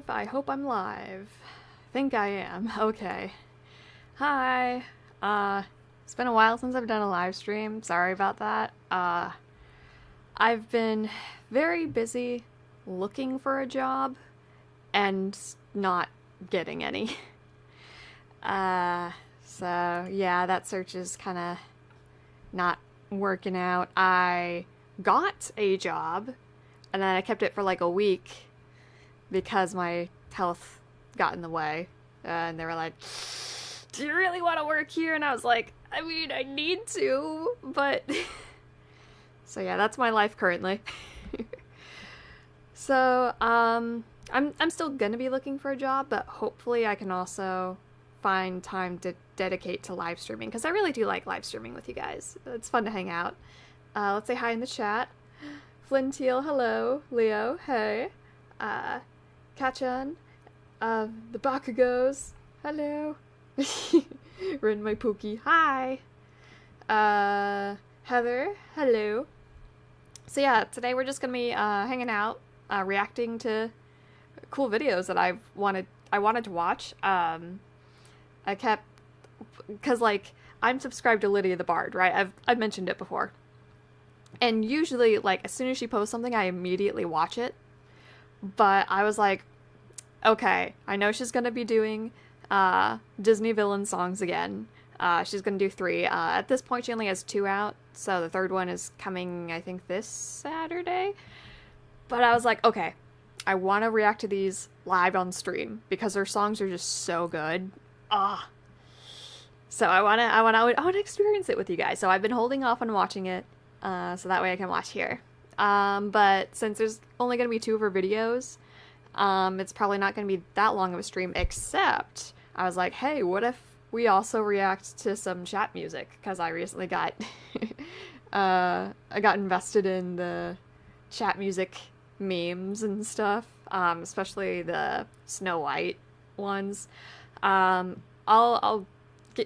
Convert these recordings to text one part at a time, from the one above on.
live? I hope I'm live. I think I am. Okay. Hi. It's been a while since I've done a live stream. Sorry about that. I've been very busy looking for a job and not getting any. So yeah, that search is kind of not working out. I got a job and then I kept it for like a week because my health got in the way. And they were like, do you really want to work here? And I was like, I mean, I need to, but... So yeah, that's my life currently. So, I'm still gonna be looking for a job, but hopefully I can also find time to dedicate to live streaming, because I really do like live streaming with you guys. It's fun to hang out. Let's say hi in the chat. Flinteal, hello. Leo, hey. Kachan, the Bakugos, hello. Rin my Pookie, hi. Heather, hello. So yeah, today we're just gonna be hanging out, reacting to cool videos that I wanted to watch. Because like I'm subscribed to Lydia the Bard, right? I've mentioned it before. And usually, like, as soon as she posts something, I immediately watch it. But I was like, okay, I know she's gonna be doing Disney villain songs again. She's gonna do 3. At this point, she only has 2 out, so the 3rd one is coming, I think, this Saturday. But I was like, okay, I want to react to these live on stream because her songs are just so good. So I want to experience it with you guys. So I've been holding off on watching it, so that way I can watch here. But since there's only gonna be 2 of her videos, it's probably not gonna be that long of a stream. Except I was like, hey, what if we also react to some chat music? Because I recently got I got invested in the chat music memes and stuff, especially the Snow White ones. I'll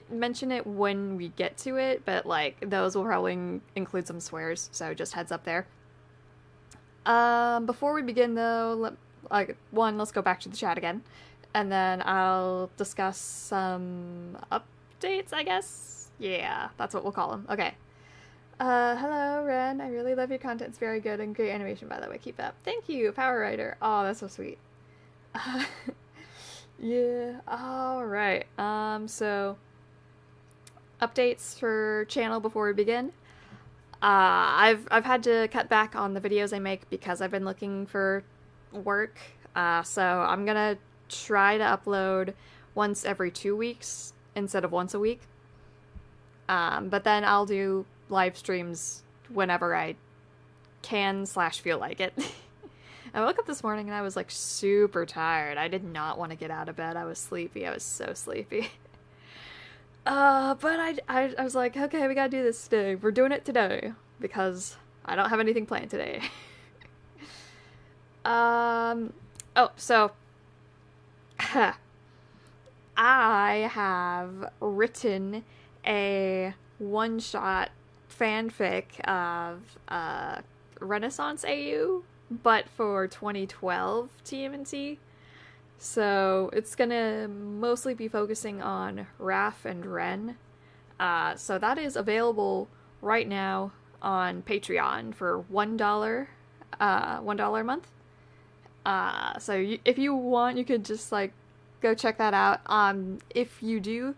mention it when we get to it, but like those will probably include some swears, so just heads up there. Before we begin though, let's go back to the chat again, and then I'll discuss some updates, I guess. Yeah, that's what we'll call them. Okay. Hello, Ren. I really love your content. It's very good and great animation, by the way. Keep it up. Thank you, Power Rider. Oh, that's so sweet. Yeah. All right. So updates for channel before we begin. I've had to cut back on the videos I make because I've been looking for work. So I'm gonna try to upload once every 2 weeks instead of once a week. But then I'll do live streams whenever I can / feel like it. I woke up this morning and I was like super tired. I did not want to get out of bed. I was sleepy. I was so sleepy. But I was like, okay, we gotta do this today. We're doing it today because I don't have anything planned today. So I have written a one-shot fanfic of Renaissance AU, but for 2012 TMNT. So it's gonna mostly be focusing on Raph and Ren. So that is available right now on Patreon for $1, $1 a month. So if you want, you could just like go check that out. If you do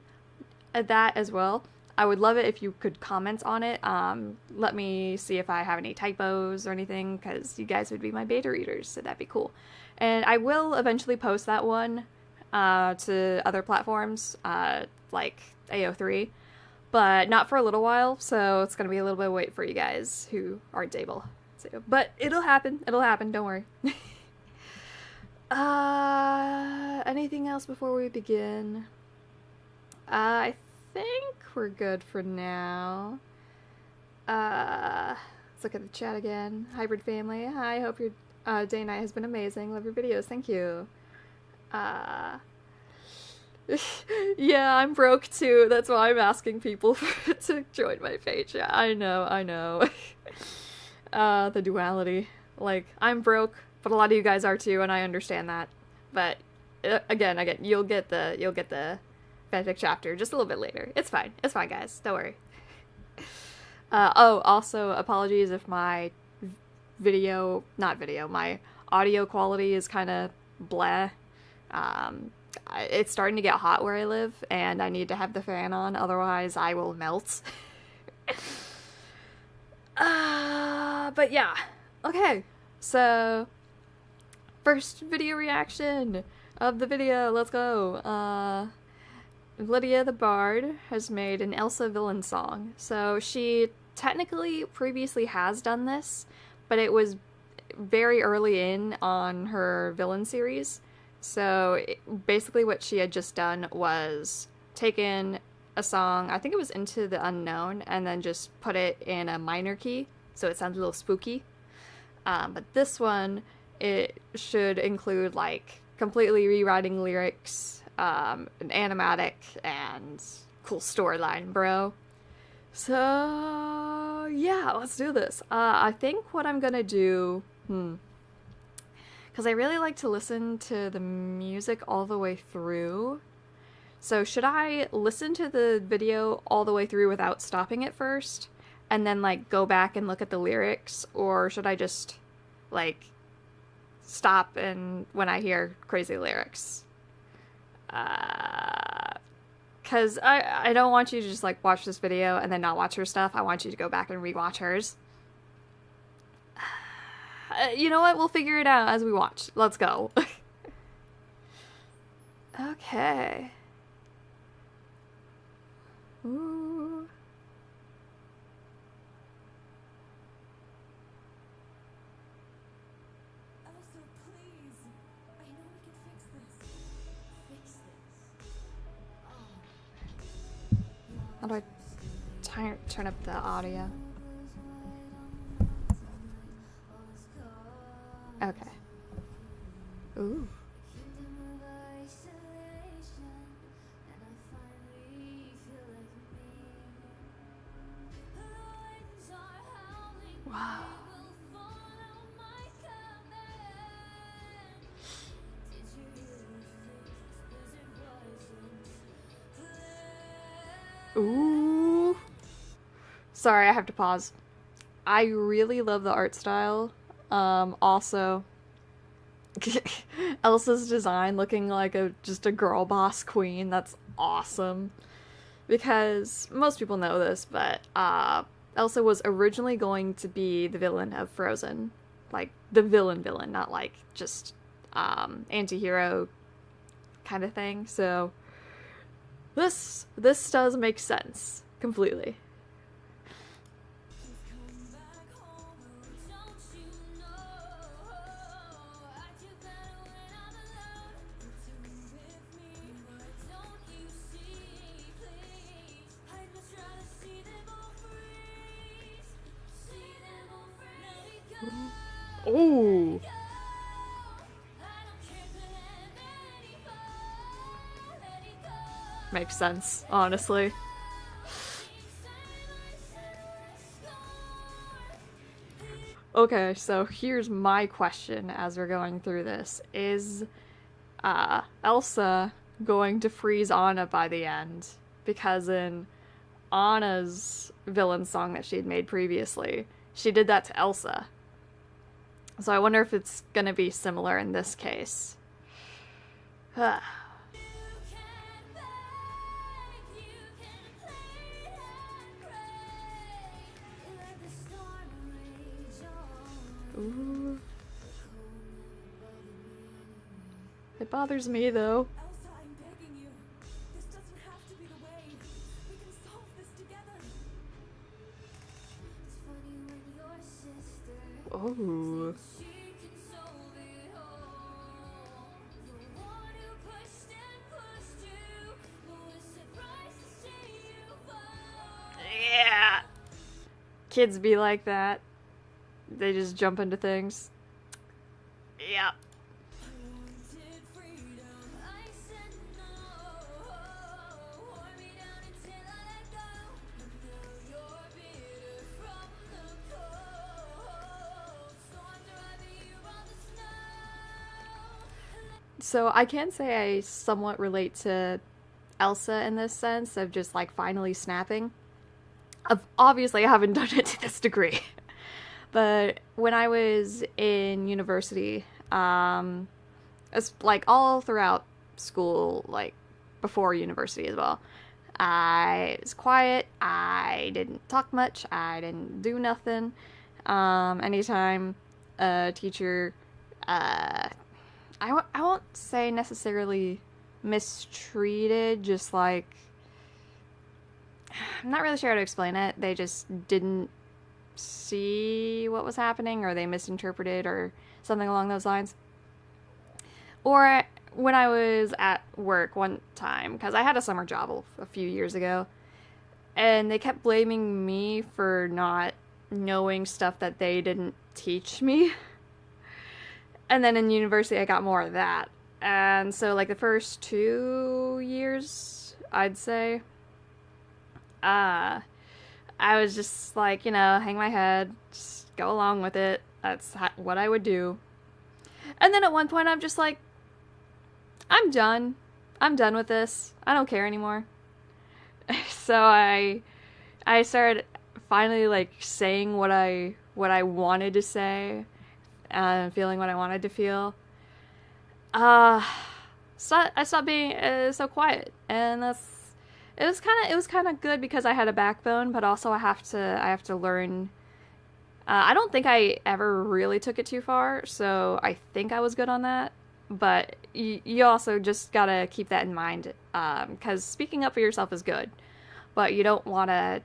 that as well, I would love it if you could comment on it. Let me see if I have any typos or anything, because you guys would be my beta readers, so that'd be cool. And I will eventually post that one to other platforms, like AO3, but not for a little while, so it's gonna be a little bit of wait for you guys who aren't able to. But it'll happen, don't worry. Anything else before we begin? I think we're good for now. Let's look at the chat again. Hybrid family, hi, hope your day and night has been amazing. Love your videos, thank you. Yeah, I'm broke too. That's why I'm asking people to join my page. Yeah, I know. The duality. Like, I'm broke, but a lot of you guys are too, and I understand that. But again, you'll get the fanfic chapter just a little bit later. It's fine, guys. Don't worry. Oh, also apologies if my my audio quality is kind of bleh. It's starting to get hot where I live, and I need to have the fan on, otherwise I will melt. But yeah. Okay, so first video reaction of the video. Let's go. Lydia the Bard has made an Elsa villain song. So she technically previously has done this, but it was very early on her villain series. So basically what she had just done was taken a song, I think it was Into the Unknown, and then just put it in a minor key, so it sounds a little spooky. But this one, it should include like completely rewriting lyrics, an animatic, and cool storyline, bro. So yeah, let's do this. I think what I'm gonna do, because I really like to listen to the music all the way through. So should I listen to the video all the way through without stopping it first, and then like go back and look at the lyrics, or should I just like stop and when I hear crazy lyrics? Because I don't want you to just like watch this video and then not watch her stuff. I want you to go back and rewatch hers. You know what? We'll figure it out as we watch. Let's go. Okay. Ooh. Elsa, please. I know we can fix this. Fix this. How do I turn up the audio? Okay. Ooh. Wow. Ooh. Sorry, I have to pause. I really love the art style. Also, Elsa's design looking like just a girl boss queen. That's awesome. Because most people know this, but Elsa was originally going to be the villain of Frozen. Like, the villain, not like just anti-hero kind of thing. So this does make sense completely. Ooh. Makes sense, honestly. Okay, so here's my question as we're going through this. Is Elsa going to freeze Anna by the end? Because in Anna's villain song that she had made previously, she did that to Elsa. So I wonder if it's gonna be similar in this case. Ooh. It bothers me though. Elsa, I'm begging you. This doesn't have to be the way. We can solve this together. It's funny when your sister Oh. she can solve it all. The one who pushed and pushed you was surprised to see you fall. Yeah. Kids be like that. They just jump into things. Yeah. Wanted freedom, I said no. Wore me down until I let go. And now you're bitter from the cold. Storms driving you on the snow. So I can say I somewhat relate to Elsa in this sense of just like finally snapping. Obviously, I haven't done it to this degree. But when I was in university, it's like all throughout school, like before university as well, I was quiet. I didn't talk much. I didn't do nothing. Anytime a teacher, I won't say necessarily mistreated, just like, I'm not really sure how to explain it. They just didn't see what was happening, or they misinterpreted, or something along those lines. Or when I was at work one time, because I had a summer job a few years ago, and they kept blaming me for not knowing stuff that they didn't teach me. And then in university, I got more of that. And so, like, the first 2 years, I'd say, I was just like, hang my head, just go along with it. That's what I would do. And then at one point, I'm just like, I'm done. I'm done with this. I don't care anymore. So I started finally, like, saying what I wanted to say, and feeling what I wanted to feel. I stopped being so quiet, and it was kind of good because I had a backbone, but also I have to learn. I don't think I ever really took it too far, so I think I was good on that. But you also just gotta keep that in mind, because speaking up for yourself is good, but you don't want to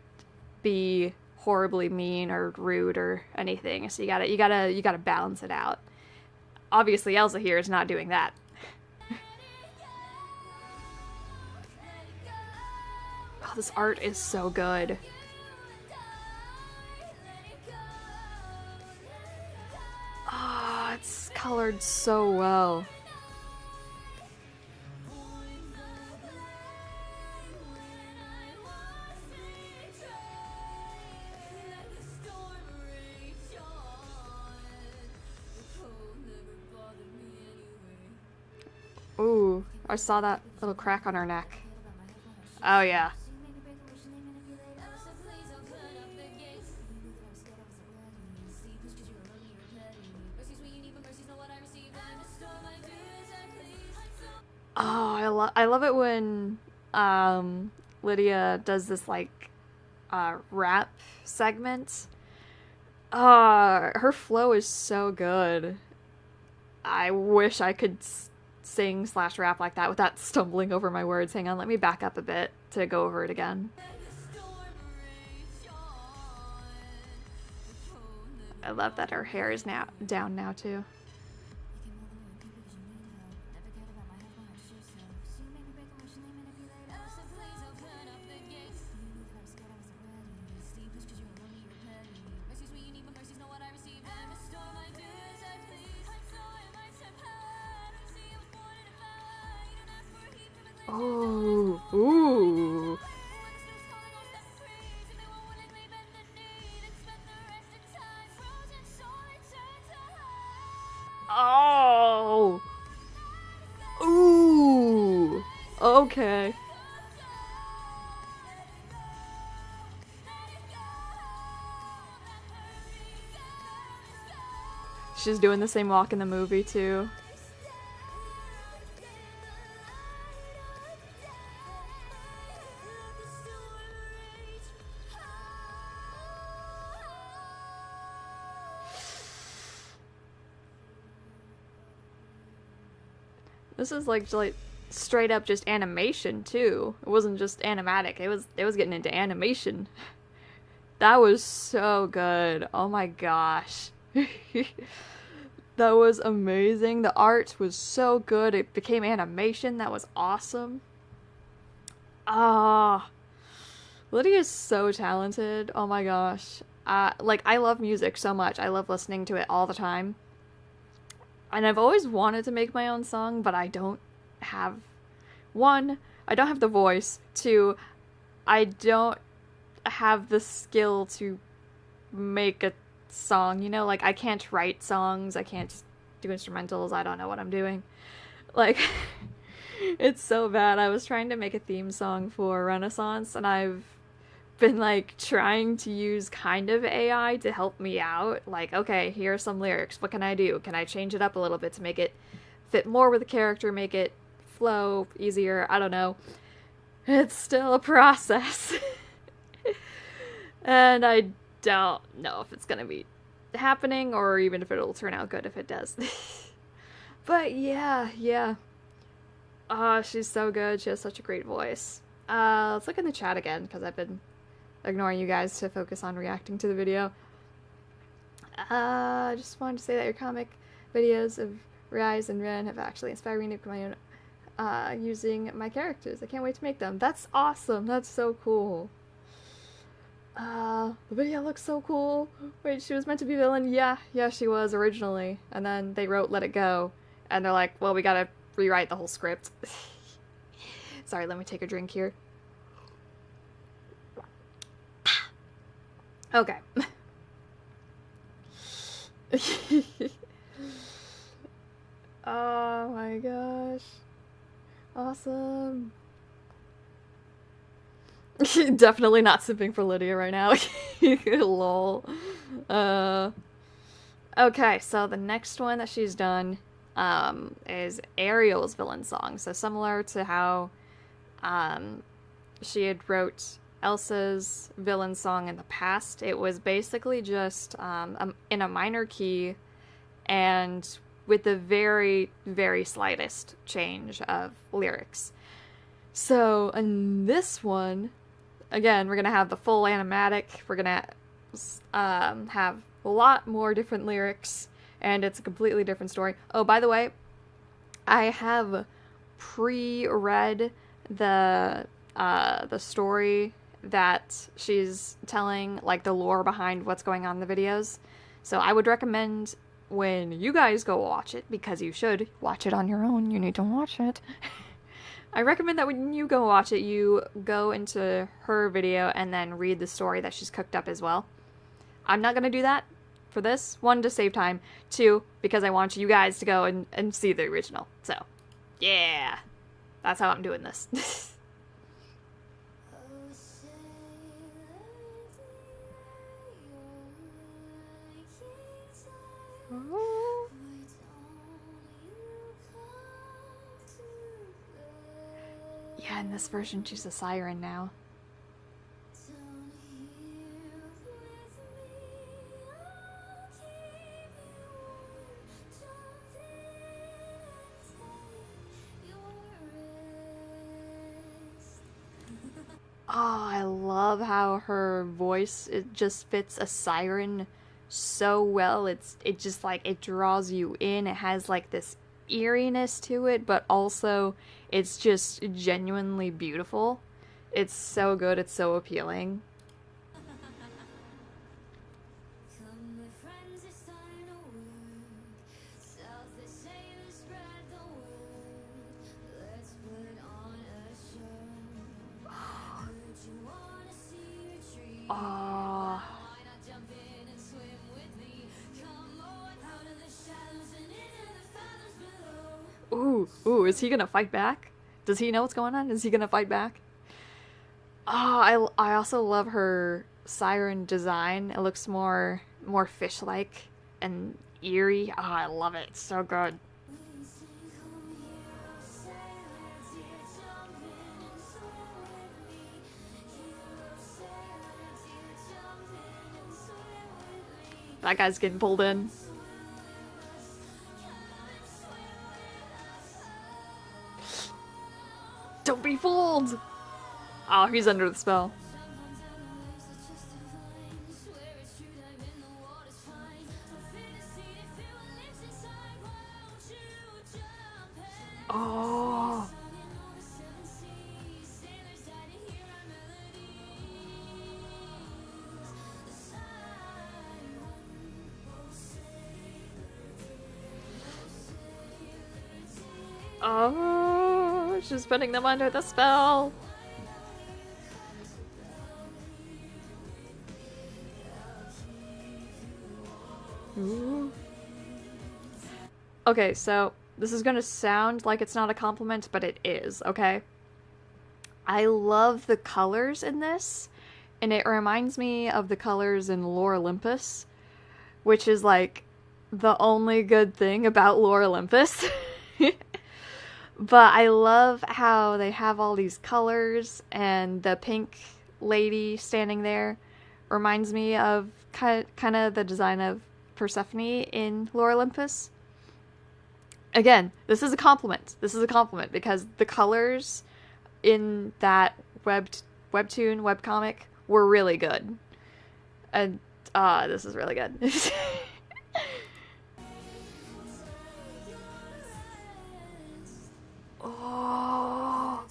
be horribly mean or rude or anything. So you gotta balance it out. Obviously, Elsa here is not doing that. Oh, this art is so good. Oh, it's colored so well. Ooh, I saw that little crack on her neck. Oh yeah. Oh, I love it when Lydia does this like rap segment. Her flow is so good. I wish I could sing / rap like that without stumbling over my words. Hang on, let me back up a bit to go over it again. I love that her hair is now down now too. Oh, ooh. Oh. Ooh. Okay. She's doing the same walk in the movie too. This is like straight up just animation too. It wasn't just animatic. It was getting into animation. That was so good. Oh my gosh. That was amazing. The art was so good. It became animation. That was awesome. Ah, Lydia's so talented. Oh my gosh. Like, I love music so much. I love listening to it all the time. And I've always wanted to make my own song, but I don't have... One, I don't have the voice. Two, I don't have the skill to make a song, like, I can't write songs, I can't do instrumentals, I don't know what I'm doing. Like, it's so bad. I was trying to make a theme song for Renaissance, and I've been like trying to use kind of AI to help me out. Like, okay, here are some lyrics. What can I do? Can I change it up a little bit to make it fit more with the character, make it flow easier? I don't know. It's still a process. And I don't know if it's gonna be happening or even if it'll turn out good if it does. But yeah. Oh, she's so good. She has such a great voice. Let's look in the chat again, because I've been ignoring you guys to focus on reacting to the video. I just wanted to say that your comic videos of Rise and Ren have actually inspired me to make my own using my characters. I can't wait to make them. That's awesome. That's so cool. The video looks so cool. Wait, she was meant to be villain? Yeah, she was originally. And then they wrote Let It Go. And they're like, well, we gotta rewrite the whole script. Sorry, let me take a drink here. Okay. Oh my gosh. Awesome. Definitely not sipping for Lydia right now. Lol. Okay, so the next one that she's done is Ariel's villain song. So similar to how she had wrote Elsa's villain song in the past, it was basically just in a minor key and with the very, very slightest change of lyrics. So in this one, again, we're gonna have the full animatic. We're gonna have a lot more different lyrics, and it's a completely different story. Oh, by the way, I have pre-read the story that she's telling, like the lore behind what's going on in the videos. So I would recommend when you guys go watch it, because you should watch it on your own. You need to watch it. I recommend that when you go watch it, you go into her video and then read the story that she's cooked up as well. I'm not going to do that for this. One, to save time. Two, because I want you guys to go and see the original. So, yeah. That's how I'm doing this. Yeah, in this version, she's a siren now. Oh, I love how her voice, it just fits a siren so well. It just like, it draws you in. It has like this eeriness to it, but also it's just genuinely beautiful. It's so good. It's so appealing. Oh. Ooh, is he gonna fight back? Does he know what's going on? Is he gonna fight back? Oh, I also love her siren design. It looks more fish-like and eerie. Oh, I love it. It's so good. That guy's getting pulled in. Don't be fooled! Oh, he's under the spell. Oh. Oh, she's putting them under the spell. Ooh. Okay, so this is gonna sound like it's not a compliment, but it is, okay? I love the colors in this, and it reminds me of the colors in Lore Olympus, which is like the only good thing about Lore Olympus. But I love how they have all these colors, and the pink lady standing there reminds me of kind of the design of Persephone in Lore Olympus. Again, this is a compliment. This is a compliment because the colors in that webtoon, webcomic were really good. And this is really good. Oh.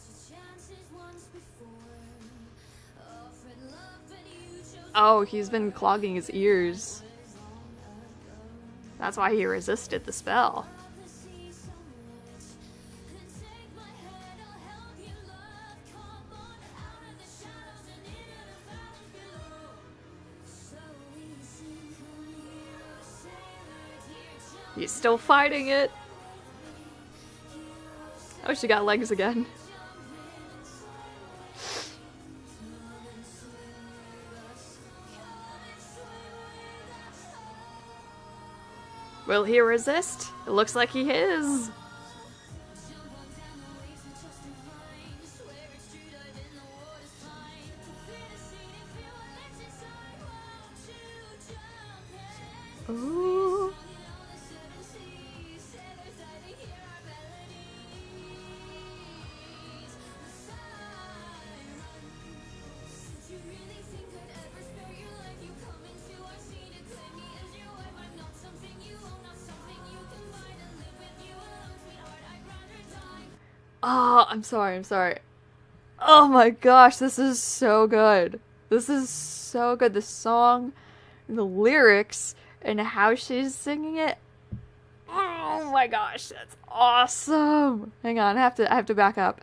Oh, he's been clogging his ears. That's why he resisted the spell. He's still fighting it. Oh, she got legs again. Will he resist? It looks like he is. Ooh. Oh, I'm sorry. Oh my gosh, this is so good. This is so good. The song, the lyrics, and how she's singing it. Oh my gosh, that's awesome. Hang on, I have to back up.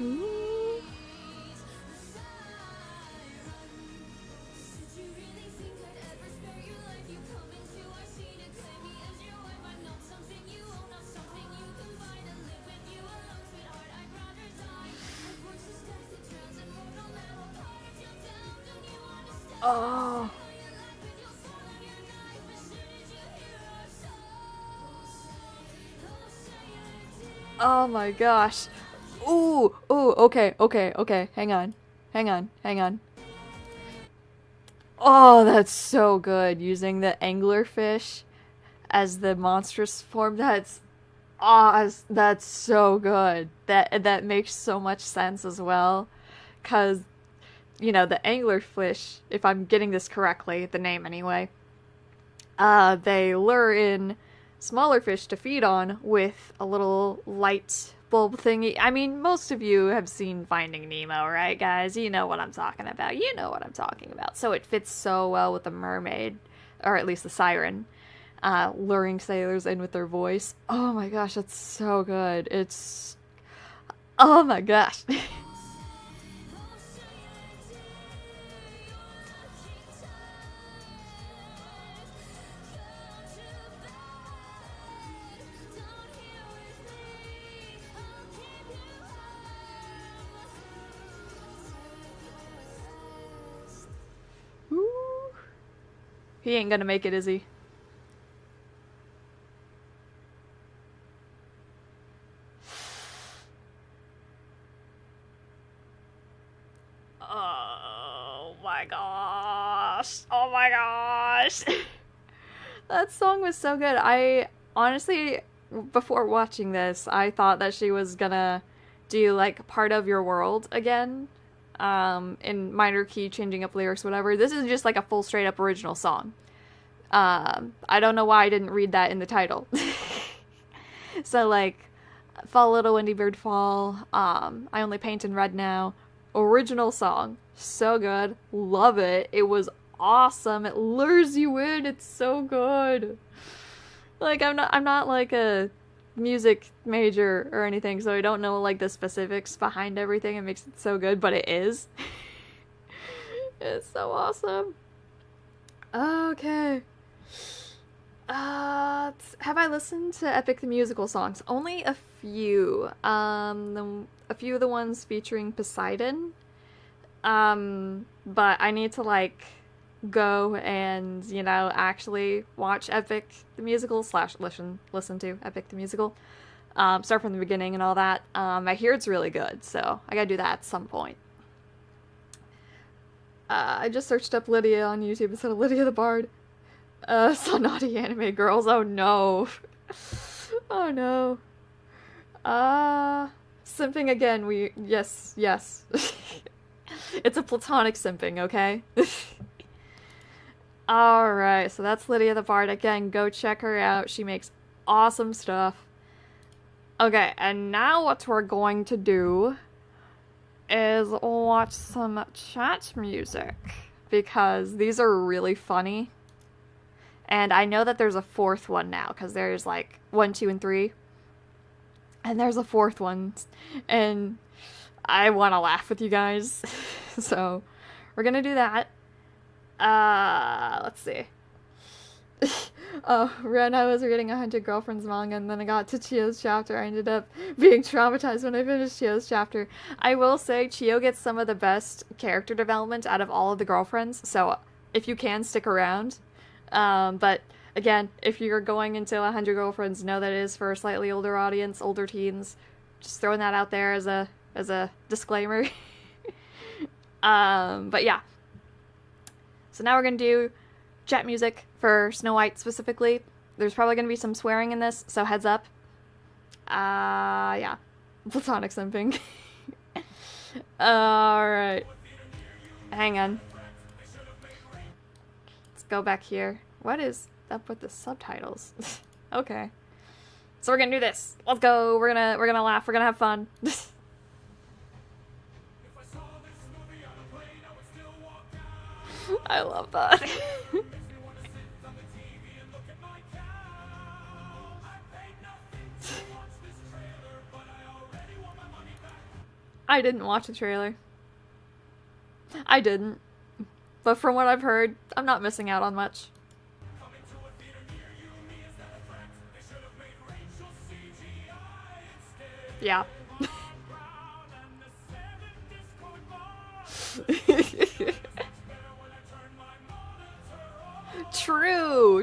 Ooh. Oh. Oh my gosh. Ooh, okay. Hang on. Oh, that's so good. Using the anglerfish as the monstrous form. That's so good. That makes so much sense as well. 'Cause you know, the anglerfish, if I'm getting this correctly, the name anyway, they lure in smaller fish to feed on with a little light bulb thingy. I mean, most of you have seen Finding Nemo, right, guys? You know what I'm talking about. So it fits so well with the mermaid, or at least the siren, luring sailors in with their voice. Oh my gosh, that's so good. Oh my gosh. He ain't gonna make it, is he? Oh my gosh. That song was so good. I honestly, before watching this, I thought that she was gonna do like Part of Your World again. In minor key, changing up lyrics, whatever. This is just like a full straight up original song. I don't know why I didn't read that in the title. So like, Fall Little Windy Bird Fall, I Only Paint in Red Now, original song, so good, love it, it was awesome, it lures you in, it's so good. Like, I'm not like a music major or anything, so I don't know like the specifics behind everything. It makes it so good, but it is. It's so awesome. Okay. Have I listened to Epic the Musical songs? Only a few. A few of the ones featuring Poseidon. But I need to like go and, you know, actually watch Epic the Musical / listen to Epic the Musical. Start from the beginning and all that. I hear it's really good, so I gotta do that at some point. I just searched up Lydia on YouTube instead of Lydia the Bard. So naughty anime girls. Oh no. Oh no. Simping again. Yes. It's a platonic simping, okay? Alright, so that's Lydia the Bard. Again, go check her out. She makes awesome stuff. Okay, and now what we're going to do is watch some chat music, because these are really funny. And I know that there's a fourth one now, because there's like 1, 2, and 3. And there's a fourth one. And I want to laugh with you guys. So we're going to do that. Let's see. Ren, I was reading 100 Girlfriends manga, and then I got to Chiyo's chapter. I ended up being traumatized when I finished Chiyo's chapter. I will say, Chiyo gets some of the best character development out of all of the girlfriends, so if you can, stick around. But again, if you're going into 100 Girlfriends, know that it is for a slightly older audience, older teens. Just throwing that out there as a disclaimer. But yeah. So now we're gonna do chat music for Snow White specifically. There's probably gonna be some swearing in this, so heads up. Yeah. Platonic simping. Alright. Hang on. Let's go back here. What is up with the subtitles? Okay. So we're gonna do this. Let's go. We're gonna laugh. We're gonna have fun. I love that. I didn't watch the trailer. I didn't. But from what I've heard, I'm not missing out on much. Yeah.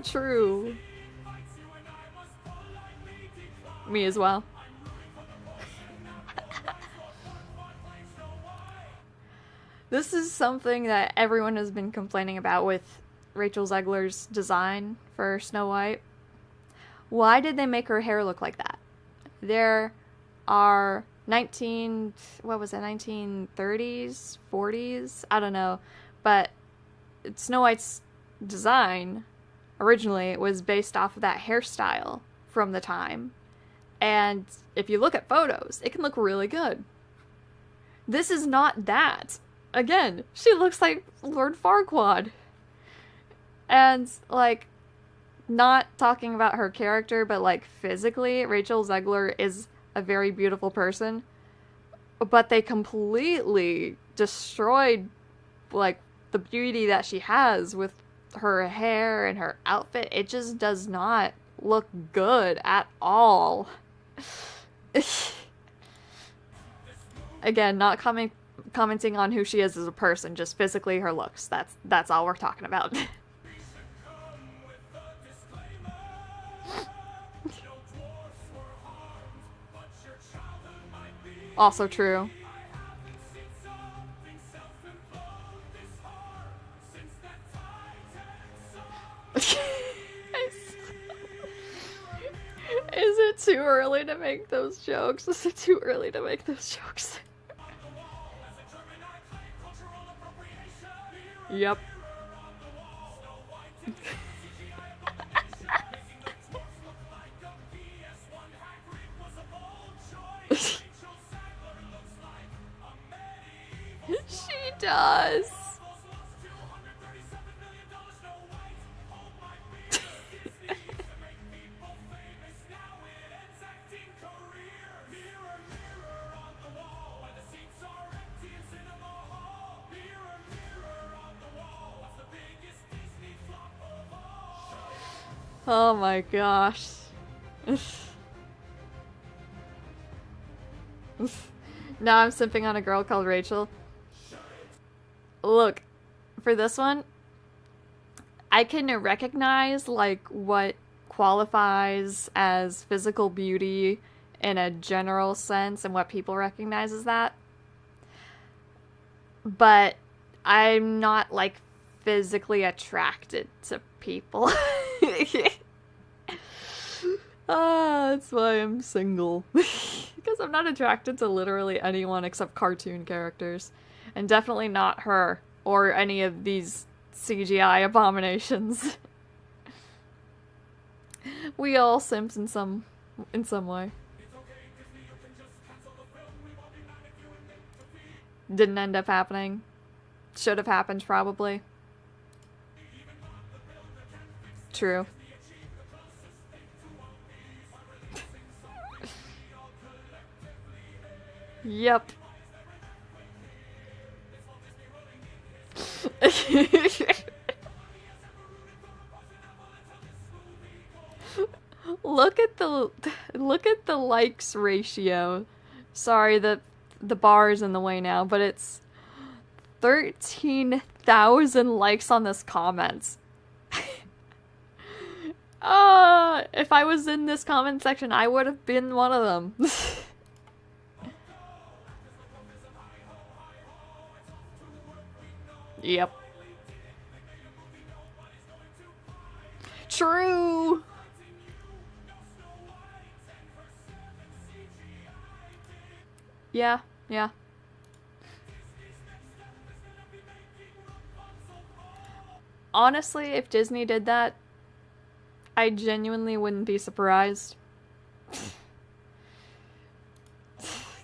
True. Me as well. This is something that everyone has been complaining about with Rachel Zegler's design for Snow White. Why did they make her hair look like that? There are 1930s, 40s? I don't know. But Snow White's design originally was based off of that hairstyle from the time. And if you look at photos, it can look really good. This is not that. Again, she looks like Lord Farquaad. And, like, not talking about her character, but, like, physically, Rachel Zegler is a very beautiful person. But they completely destroyed, like, the beauty that she has with her hair and her outfit. It just does not look good at all. Again, not commenting on who she is as a person, just physically her looks. That's all we're talking about. Also true. Is it too early to make those jokes? Is it too early to make those jokes? Yep. She does. Oh my gosh. Now I'm simping on a girl called Rachel. Look, for this one, I can recognize like what qualifies as physical beauty in a general sense and what people recognize as that. But I'm not like physically attracted to people. That's why I'm single. Because I'm not attracted to literally anyone except cartoon characters. And definitely not her or any of these CGI abominations. We all simps in some way. Didn't end up happening. Should have happened, probably. True. Yep. Look at the likes ratio. Sorry, the bar's in the way now, but it's 13,000 likes on this comment. If I was in this comment section, I would have been one of them. Yep. True. Yeah, yeah. Honestly, if Disney did that, I genuinely wouldn't be surprised.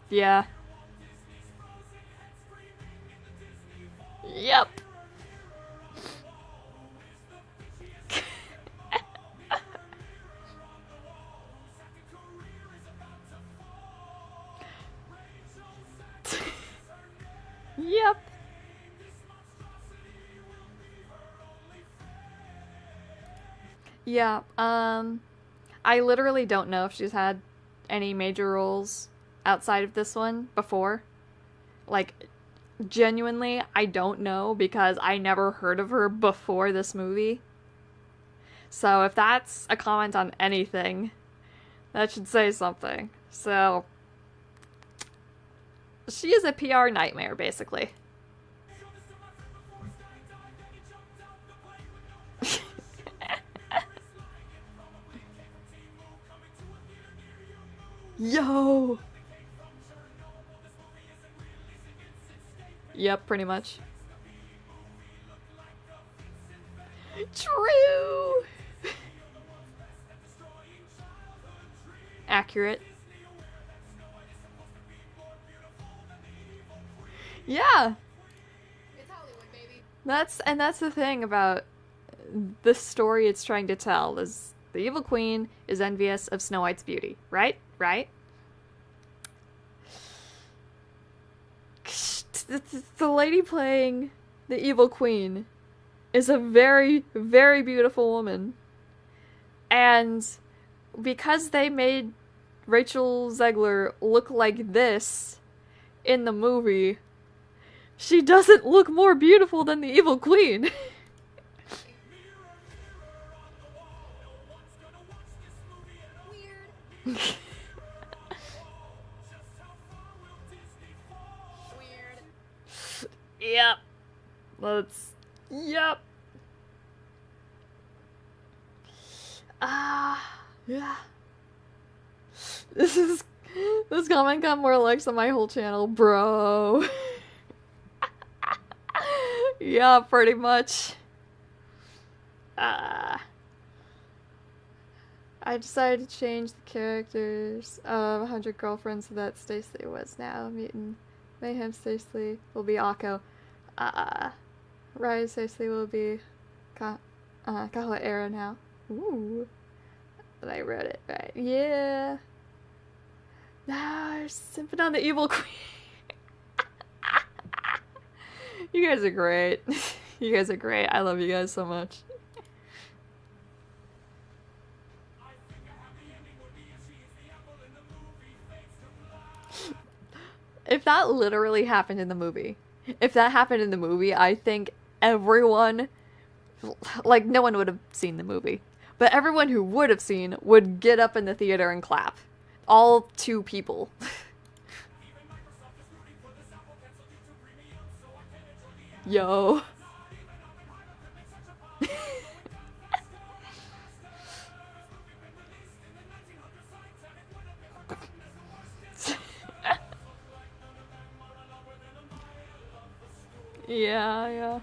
Yeah. Yep. Yep. Yeah, I literally don't know if she's had any major roles outside of this one before. Like, genuinely, I don't know because I never heard of her before this movie. So if that's a comment on anything, that should say something. So, she is a PR nightmare, basically. Yo! Yep, pretty much. True! Accurate. Yeah! It's Hollywood, baby. That's the thing about the story it's trying to tell is the evil queen is envious of Snow White's beauty, right? Right? The lady playing the evil queen is a very, very beautiful woman. And because they made Rachel Zegler look like this in the movie, she doesn't look more beautiful than the evil queen. Weird. Yep. Yep. Yeah. This comment got more likes than my whole channel, bro. Yeah, pretty much. I decided to change the characters of 100 Girlfriends so that Stacey was now Mutant. Mayhem Stacey will be Akko. Rise Stacey will be Kawa Era now. Ooh. But I wrote it right. Yeah. Nah, you're simping on the evil queen. You guys are great. You guys are great. I love you guys so much. If that literally happened in the movie, I think everyone, like, no one would have seen the movie, but everyone who would have seen would get up in the theater and clap. All 2 people. Yo. Yeah.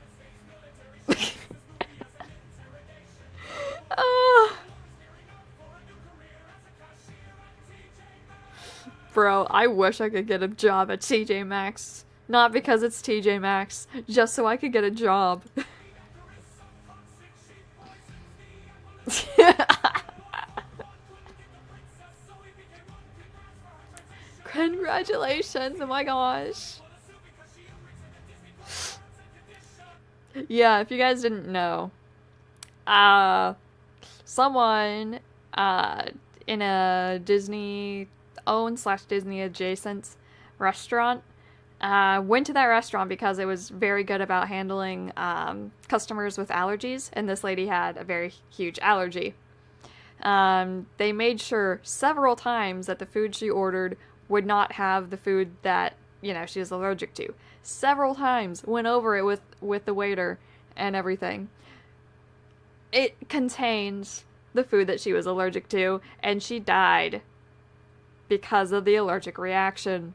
Bro, I wish I could get a job at TJ Maxx. Not because it's TJ Maxx, just so I could get a job. Congratulations, oh my gosh. Yeah, if you guys didn't know, someone, in a Disney-owned / Disney-adjacent restaurant, went to that restaurant because it was very good about handling, customers with allergies, and this lady had a very huge allergy. They made sure several times that the food she ordered would not have the food that, she was allergic to. Several times, went over it with the waiter and everything. It contained the food that she was allergic to, and she died because of the allergic reaction.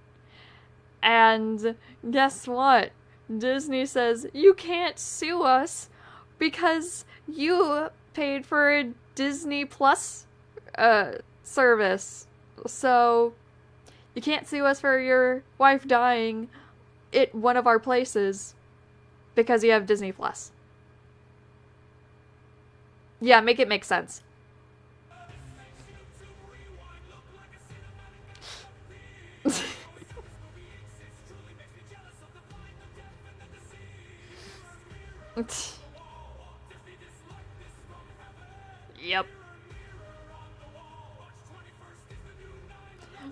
And guess what? Disney says, you can't sue us because you paid for a Disney Plus service. So you can't sue us for your wife dying at one of our places because you have Disney Plus. Yeah, make it make sense. Yep.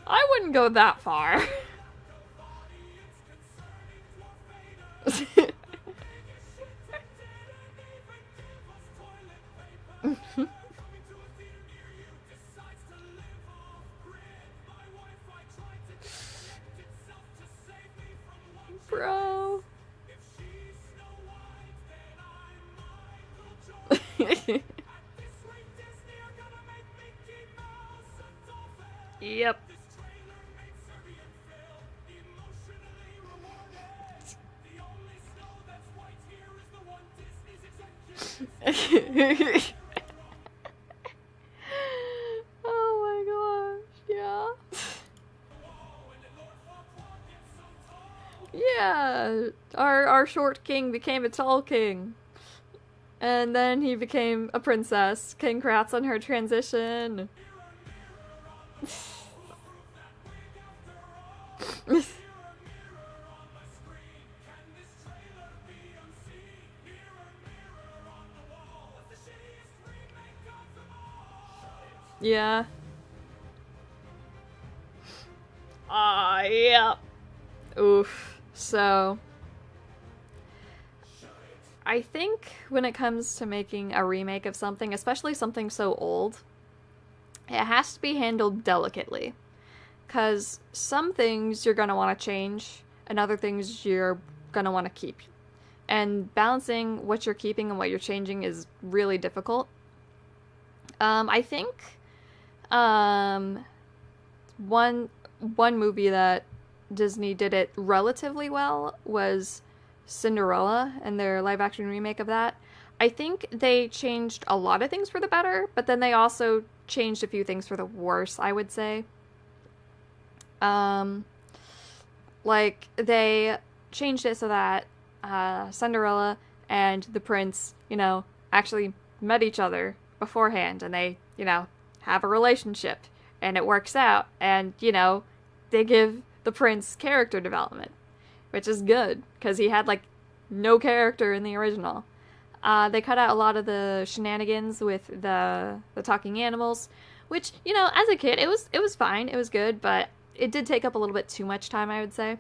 I wouldn't go that far. Bro. Yep. Oh my gosh, yeah. Yeah, our short king became a tall king. And then he became a princess. Congrats on her transition. Yeah. Yeah. Oof. So, I think when it comes to making a remake of something, especially something so old, it has to be handled delicately. Because some things you're going to want to change, and other things you're going to want to keep. And balancing what you're keeping and what you're changing is really difficult. I think one movie that Disney did it relatively well was Cinderella and their live-action remake of that. I think they changed a lot of things for the better, but then they also changed a few things for the worse, I would say. Like, they changed it so that Cinderella and the prince, actually met each other beforehand, and they, have a relationship, and it works out, and, they give the prince character development, which is good, because he had, no character in the original. They cut out a lot of the shenanigans with the talking animals, which, as a kid, it was fine, it was good, but it did take up a little bit too much time, I would say.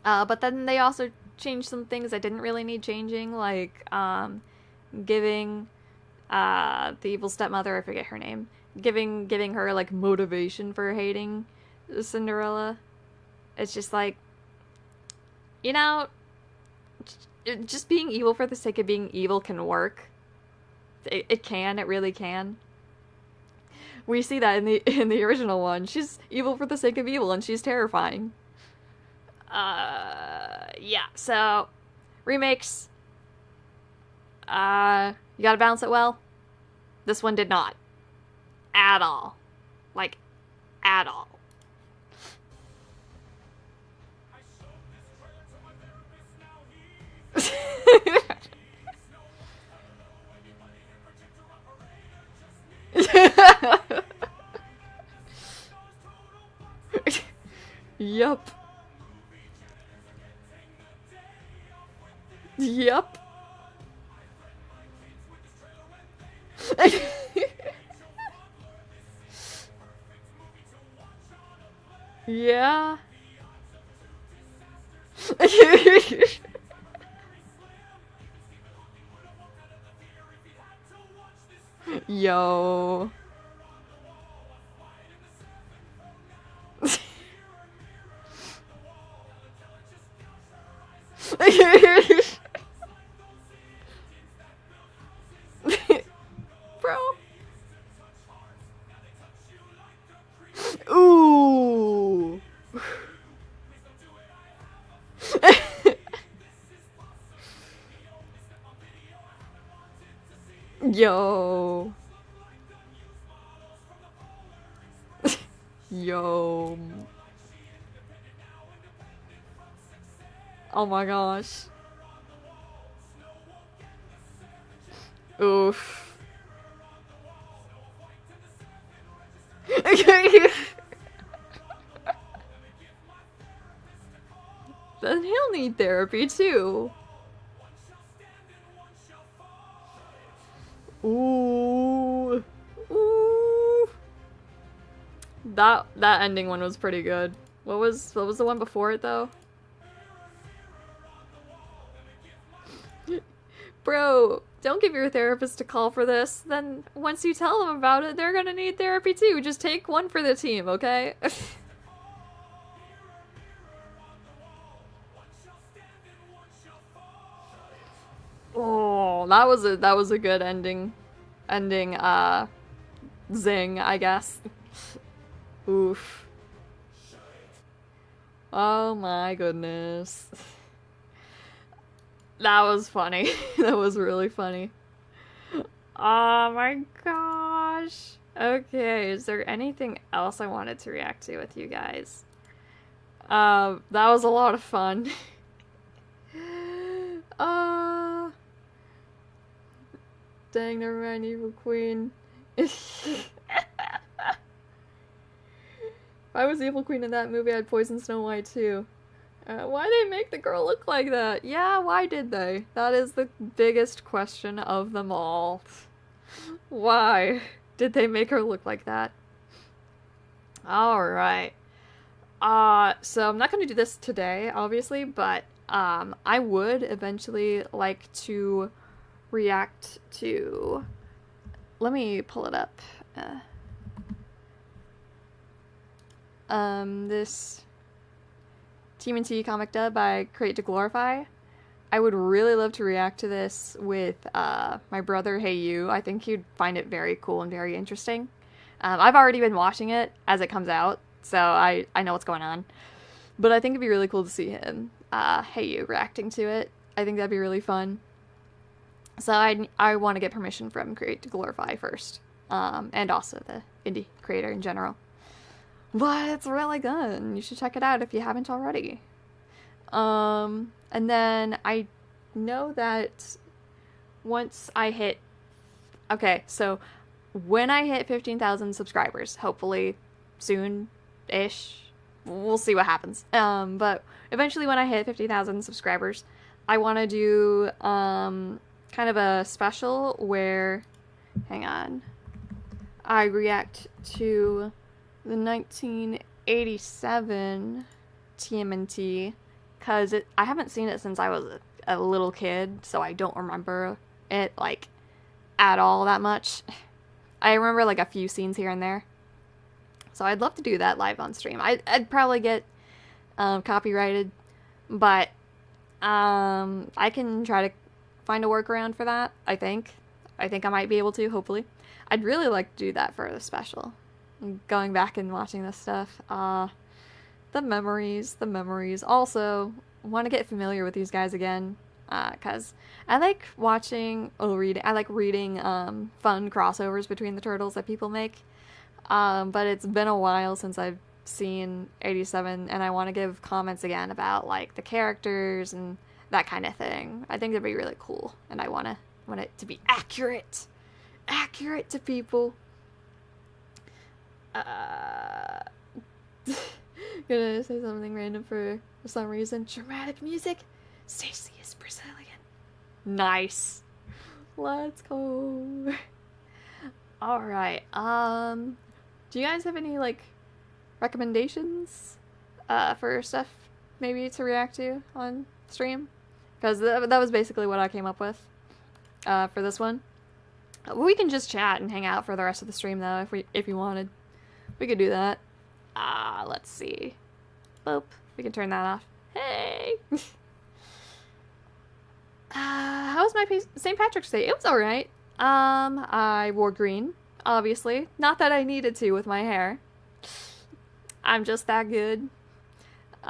But then they also changed some things that didn't really need changing, like giving the evil stepmother, I forget her name, giving her like motivation for hating Cinderella. It's just like, you know, just being evil for the sake of being evil can work. It really can. We see that in the original one. She's evil for the sake of evil, and she's terrifying. Yeah, so remakes, you gotta balance it well. This one did not. At all. Like, at all. Yup. Yup. Yeah. Yo. Bro. Ooh. Yo. Yo. Oh my gosh. Oof. Then he'll need therapy too. Ooh. Ooh. That ending one was pretty good. What was the one before it though? Bro, don't give your therapist a call for this. Then once you tell them about it, they're gonna need therapy too. Just take one for the team, okay? Oh, that was a good ending, zing, I guess. Oof. Oh my goodness. That was funny. That was really funny. Oh my gosh. Okay, is there anything else I wanted to react to with you guys? That was a lot of fun. Dang, never mind, Evil Queen. If I was Evil Queen in that movie, I'd poison Snow White too. Why they make the girl look like that? Yeah, why did they? That is the biggest question of them all. Why did they make her look like that? Alright. So I'm not gonna do this today, obviously, but I would eventually like to react to... Let me pull it up. This TMNT comic dub by Create to Glorify. I would really love to react to this with my brother Hey You. I think he'd find it very cool and very interesting. I've already been watching it as it comes out, so I know what's going on. But I think it'd be really cool to see him, Hey You, reacting to it. I think that'd be really fun. So I want to get permission from Create to Glorify first, and also the indie creator in general. But it's really good. You should check it out if you haven't already. And then I know that once I hit... Okay, so when I hit 15,000 subscribers, hopefully soon-ish, we'll see what happens. But eventually when I hit 50,000 subscribers, I want to do kind of a special where... Hang on. I react to... the 1987 TMNT because I haven't seen it since I was a little kid, so I don't remember it, like, at all that much. I remember, like, a few scenes here and there. So I'd love to do that live on stream. I'd probably get copyrighted, but I can try to find a workaround for that, I think. I think I might be able to, hopefully. I'd really like to do that for the special. Going back and watching this stuff. The memories. Also, want to get familiar with these guys again. Because I like watching, I like reading fun crossovers between the turtles that people make. But it's been a while since I've seen 87, and I want to give comments again about, like, the characters and that kind of thing. I think it'd be really cool, and I want it to be accurate to people. Gonna say something random for some reason. Dramatic music. Stacey is Brazilian. Nice. Let's go. All right. Do you guys have any, like, recommendations for stuff maybe to react to on stream? Because that was basically what I came up with for this one. We can just chat and hang out for the rest of the stream, though, if you wanted. We could do that. Let's see. Boop. We can turn that off. Hey! How was my St. Patrick's Day? It was alright. I wore green, obviously. Not that I needed to with my hair. I'm just that good. It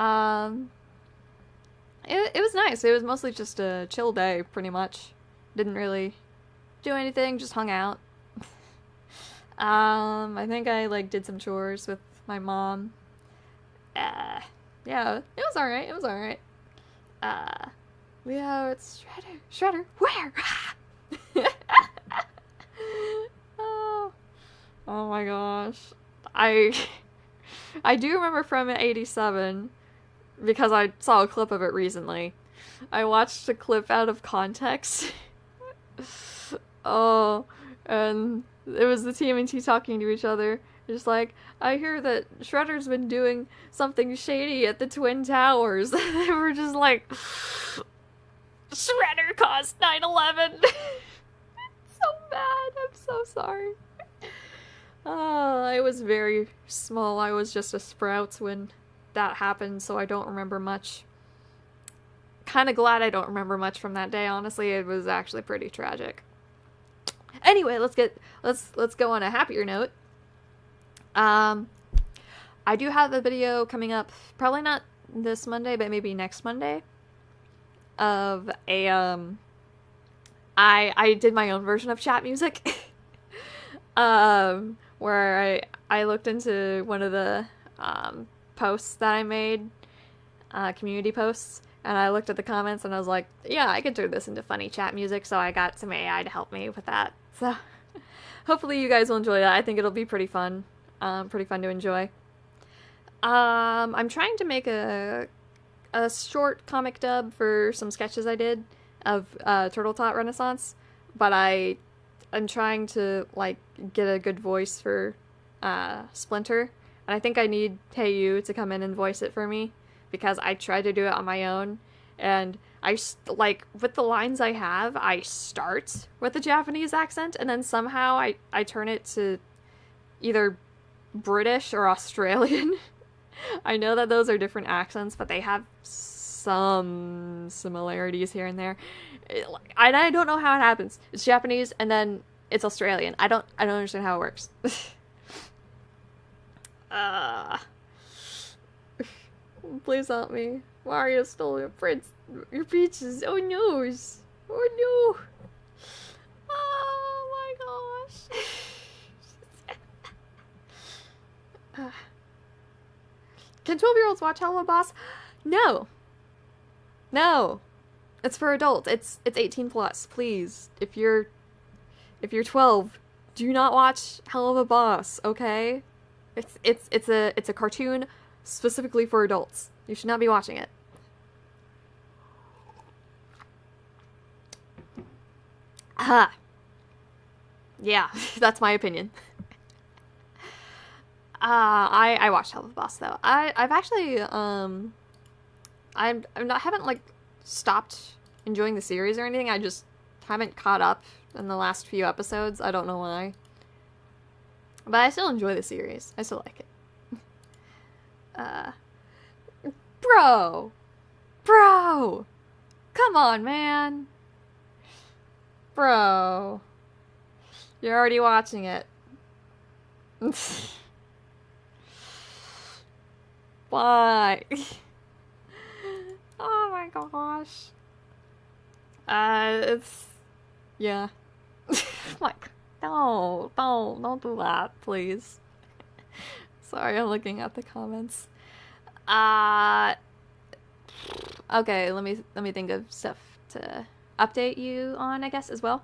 was nice. It was mostly just a chill day, pretty much. Didn't really do anything, just hung out. I think I, like, did some chores with my mom. Yeah, it was alright. Yeah, it's Shredder, where? Oh my gosh. I do remember from 87, because I saw a clip of it recently. I watched a clip out of context. Oh, and it was the TMNT talking to each other. Just like, I hear that Shredder's been doing something shady at the Twin Towers. They were just like, Shredder caused 9/11. So bad. I'm so sorry. I was very small. I was just a sprout when that happened, so I don't remember much. Kind of glad I don't remember much from that day, honestly. It was actually pretty tragic. Anyway, let's go on a happier note. I do have a video coming up, probably not this Monday, but maybe next Monday, of a, I did my own version of chat music, where I looked into one of the, posts that I made, community posts, and I looked at the comments and I was like, yeah, I could turn this into funny chat music, so I got some AI to help me with that. So hopefully you guys will enjoy that. I think it'll be pretty fun to enjoy. I'm trying to make a short comic dub for some sketches I did of Turtle Tot Renaissance, but I'm trying to, like, get a good voice for Splinter, and I think I need Hey You to come in and voice it for me, because I tried to do it on my own, and like, with the lines I have, I start with a Japanese accent, and then somehow I turn it to either British or Australian. I know that those are different accents, but they have some similarities here and there. I don't know how it happens. It's Japanese, and then it's Australian. I don't understand how it works. Please help me. Mario stole your peaches. Oh no. Oh no. Oh my gosh. Can 12-year-olds watch Hello Boss? No. No. It's for adults. It's 18 plus. Please. If you're 12, do not watch Hell of a Boss, okay? It's a cartoon specifically for adults. You should not be watching it. Aha. Yeah, that's my opinion. I watched Hell of a Boss, though. I've actually haven't like stopped enjoying the series or anything. I just haven't caught up in the last few episodes. I don't know why. But I still enjoy the series. I still like it. Bro! Come on, man! Bro. You're already watching it. Why? Oh my gosh. It's... Yeah. Like, don't do that, please. Sorry, I'm looking at the comments. Okay, let me think of stuff to update you on, I guess, as well.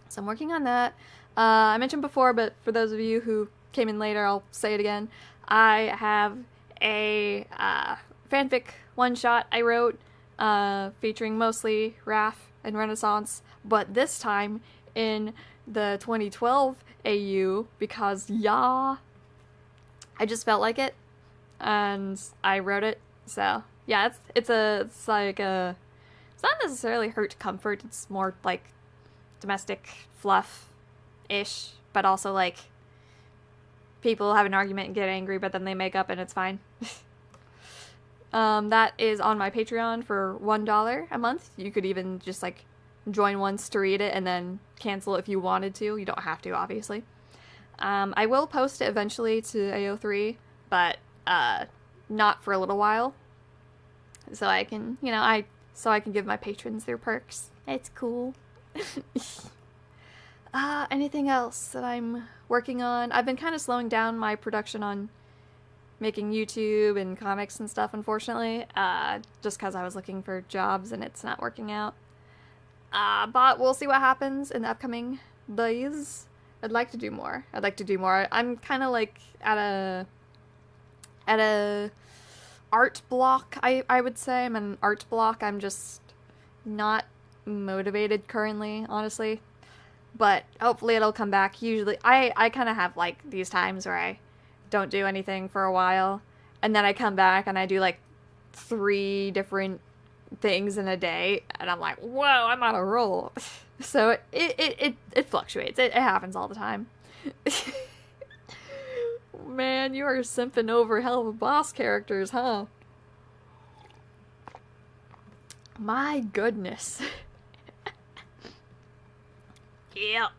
So I'm working on that. I mentioned before, but for those of you who came in later, I'll say it again. I have a fanfic one-shot I wrote featuring mostly Raph and Renaissance, but this time in the 2012 AU because, yeah, I just felt like it, and I wrote it. So yeah, it's like a, it's not necessarily hurt to comfort. It's more like domestic fluff-ish, but also like people have an argument and get angry, but then they make up and it's fine. That is on my Patreon for $1 a month. You could even just like join once to read it and then cancel if you wanted to. You don't have to, obviously. I will post it eventually to AO3, but not for a little while. So I can, you know, so I can give my patrons their perks. It's cool. Anything else that I'm working on? I've been kind of slowing down my production on making YouTube and comics and stuff, unfortunately, just because I was looking for jobs and it's not working out. But we'll see what happens in the upcoming days. I'd like to do more. I'm kind of like at a art block, I would say. I'm an art block. I'm just not motivated currently, honestly. But hopefully it'll come back. Usually, I kind of have like these times where I don't do anything for a while, and then I come back and I do like 3 different things in a day, and I'm like, whoa, I'm on a roll. So it fluctuates. It happens all the time. Man, you are simping over Hell of Boss characters, huh? My goodness. Yep.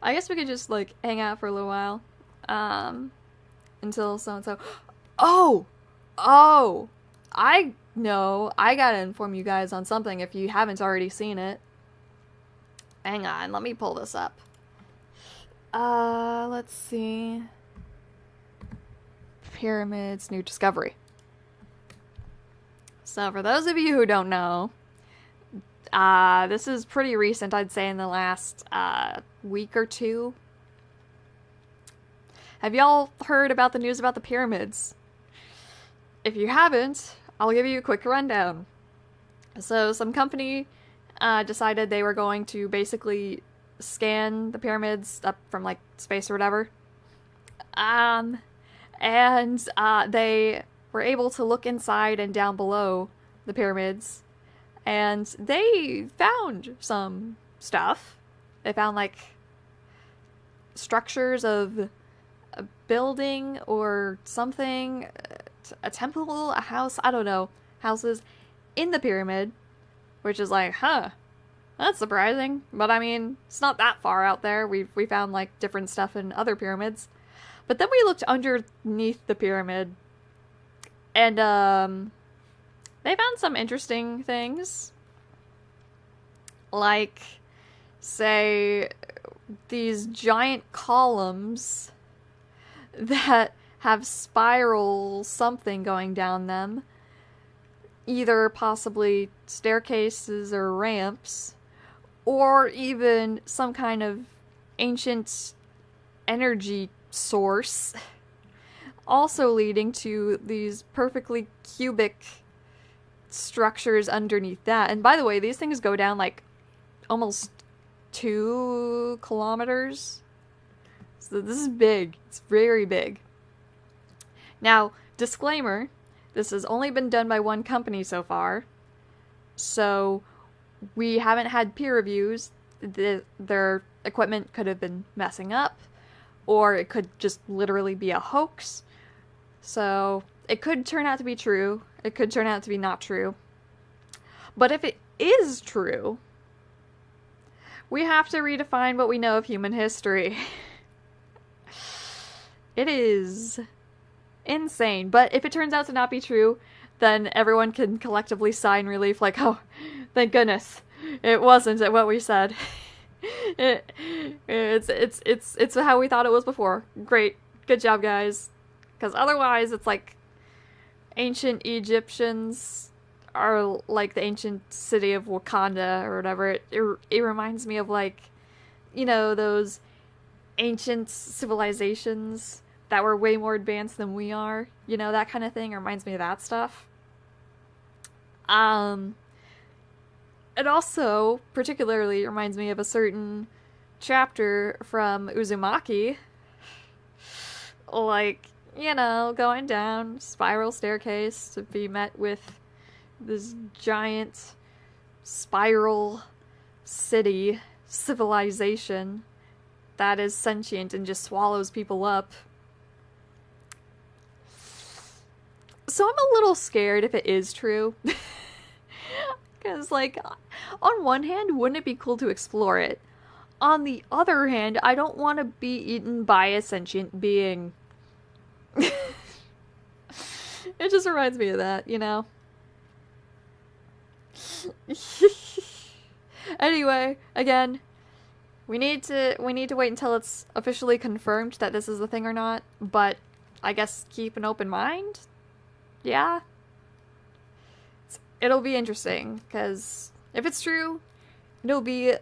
I guess we could just, like, hang out for a little while. Until so-and-so... Oh! I know. I gotta inform you guys on something if you haven't already seen it. Hang on, let me pull this up. Let's see. Pyramids, new discovery. So, for those of you who don't know... this is pretty recent, I'd say, in the last week or two. Have y'all heard about the news about the pyramids? If you haven't, I'll give you a quick rundown. So some company decided they were going to basically scan the pyramids up from like space or whatever. And they were able to look inside and down below the pyramids. And they found some stuff. They found, like, structures of a building or something, a temple, a house, I don't know, houses in the pyramid, which is like, huh, that's surprising. But, I mean, it's not that far out there. We found, like, different stuff in other pyramids. But then we looked underneath the pyramid, and, they found some interesting things, like, say, these giant columns that have spiral something going down them, either possibly staircases or ramps, or even some kind of ancient energy source, also leading to these perfectly cubic structures underneath that. And by the way, these things go down like almost 2 kilometers. So this is big. It's very big. Now, disclaimer, this has only been done by one company so far, so we haven't had peer reviews. Their equipment could have been messing up, or it could just literally be a hoax. So it could turn out to be true. It could turn out to be not true. But if it is true, we have to redefine what we know of human history. It is insane. But if it turns out to not be true, then everyone can collectively sigh in relief, like, oh, thank goodness, it wasn't what we said. It's how we thought it was before. Great, good job, guys. Because otherwise, it's like ancient Egyptians are like the ancient city of Wakanda or whatever. It reminds me of, like, you know, those ancient civilizations that were way more advanced than we are. You know, that kind of thing. It reminds me of that stuff. It also particularly reminds me of a certain chapter from Uzumaki. Like, you know, going down spiral staircase to be met with this giant spiral city civilization that is sentient and just swallows people up. So I'm a little scared if it is true. Because, like, on one hand, wouldn't it be cool to explore it? On the other hand, I don't want to be eaten by a sentient being. It just reminds me of that, you know? Anyway, again, we need to wait until it's officially confirmed that this is the thing or not, but I guess keep an open mind? Yeah? It'll be interesting, because if it's true, it'll be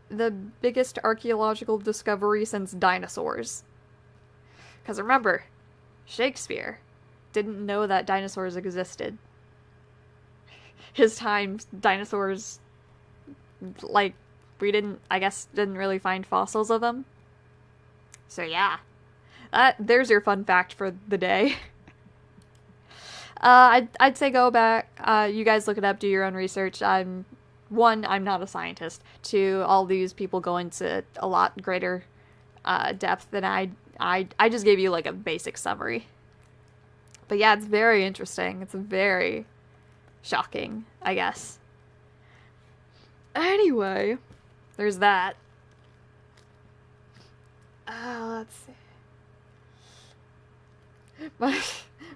the biggest archaeological discovery since dinosaurs. Because remember, Shakespeare didn't know that dinosaurs existed. His time, dinosaurs, like, I guess, didn't really find fossils of them. So yeah, there's your fun fact for the day. I'd say go back, you guys look it up, do your own research. I'm not a scientist. Two, all these people go into a lot greater depth than I just gave you, like, a basic summary. But yeah, it's very interesting. It's very shocking, I guess. Anyway, there's that. Let's see.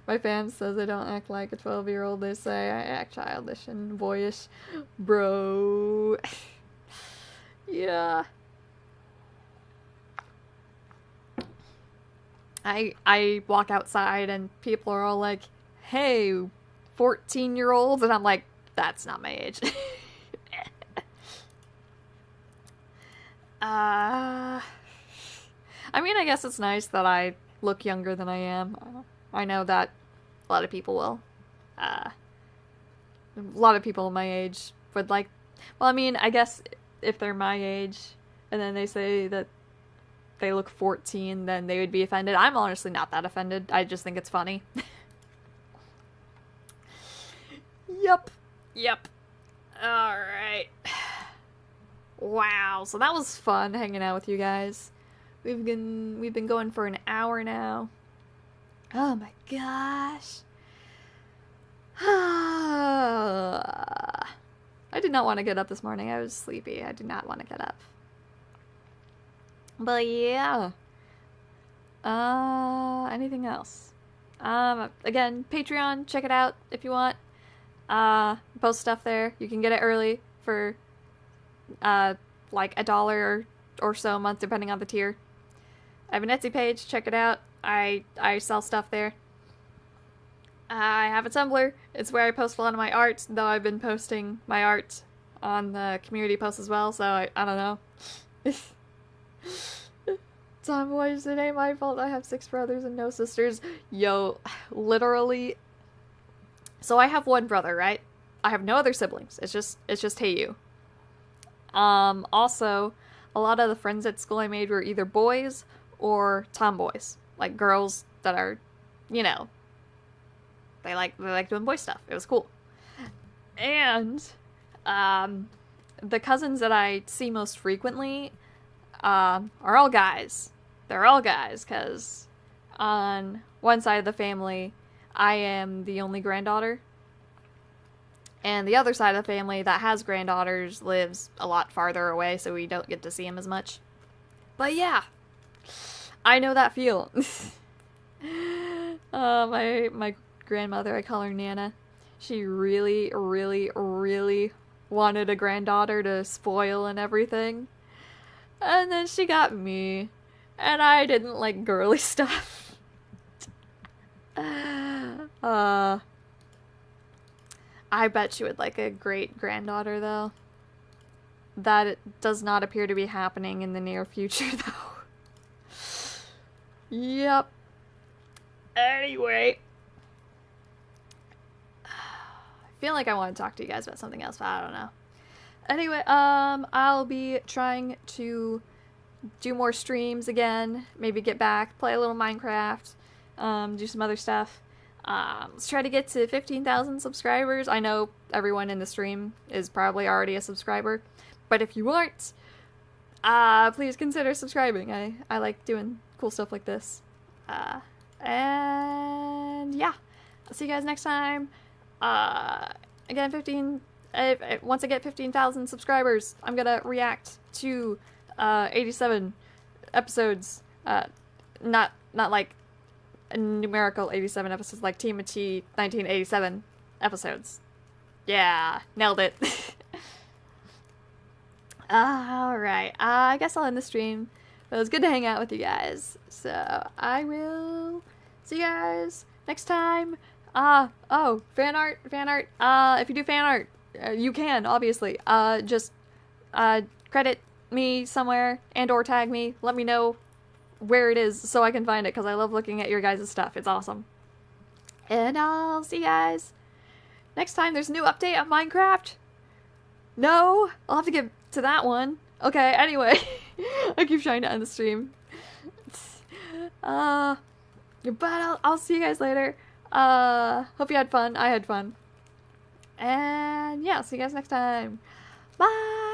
My fan says I don't act like a 12-year-old. They say I act childish and boyish. Bro. Yeah. I walk outside and people are all like, hey, 14-year-olds, and I'm like, that's not my age. I mean, I guess it's nice that I look younger than I am. I know that a lot of people will. A lot of people my age would like... Well, I mean, I guess if they're my age and then they say that they look 14, then they would be offended. I'm honestly not that offended. I just think it's funny. Yep. Alright. Wow, so that was fun hanging out with you guys. We've been going for an hour now. Oh my gosh. I did not want to get up this morning. I was sleepy. I did not want to get up. But yeah. Anything else? Again, Patreon, check it out if you want. Post stuff there. You can get it early for like $1 or so a month, depending on the tier. I have an Etsy page, check it out. I sell stuff there. I have a Tumblr. It's where I post a lot of my art, though I've been posting my art on the community post as well, so I don't know. Tomboys, it ain't my fault I have 6 brothers and no sisters. Yo, literally. So I have one brother, right? I have no other siblings. It's just hey you. Also, a lot of the friends at school I made were either boys or tomboys. Like girls that are, you know, They like doing boy stuff. It was cool. And the cousins that I see most frequently are all guys. They're all guys, because on one side of the family, I am the only granddaughter. And the other side of the family that has granddaughters lives a lot farther away, so we don't get to see them as much. But yeah, I know that feel. My grandmother, I call her Nana. She really, really, really wanted a granddaughter to spoil and everything. And then she got me. And I didn't like girly stuff. I bet she would like a great granddaughter, though. That does not appear to be happening in the near future, though. Yep. Anyway. I feel like I want to talk to you guys about something else, but I don't know. Anyway, I'll be trying to do more streams again. Maybe get back, play a little Minecraft, do some other stuff. Let's try to get to 15,000 subscribers. I know everyone in the stream is probably already a subscriber, but if you aren't, please consider subscribing. I like doing cool stuff like this. And yeah, I'll see you guys next time. Again, once I get 15,000 subscribers, I'm gonna react to 87 episodes. Not like a numerical 87 episodes, like Team of T 1987 episodes. Yeah, nailed it. Alright, I guess I'll end the stream. But it was good to hang out with you guys. So, I will see you guys next time. Oh, fan art. If you do fan art, you can, obviously. Just credit me somewhere and or tag me. Let me know where it is so I can find it, because I love looking at your guys' stuff. It's awesome. And I'll see you guys next time. There's a new update on Minecraft. No? I'll have to get to that one. Okay, anyway. I keep trying to end the stream. But I'll see you guys later. Hope you had fun. I had fun. And yeah, see you guys next time. Bye!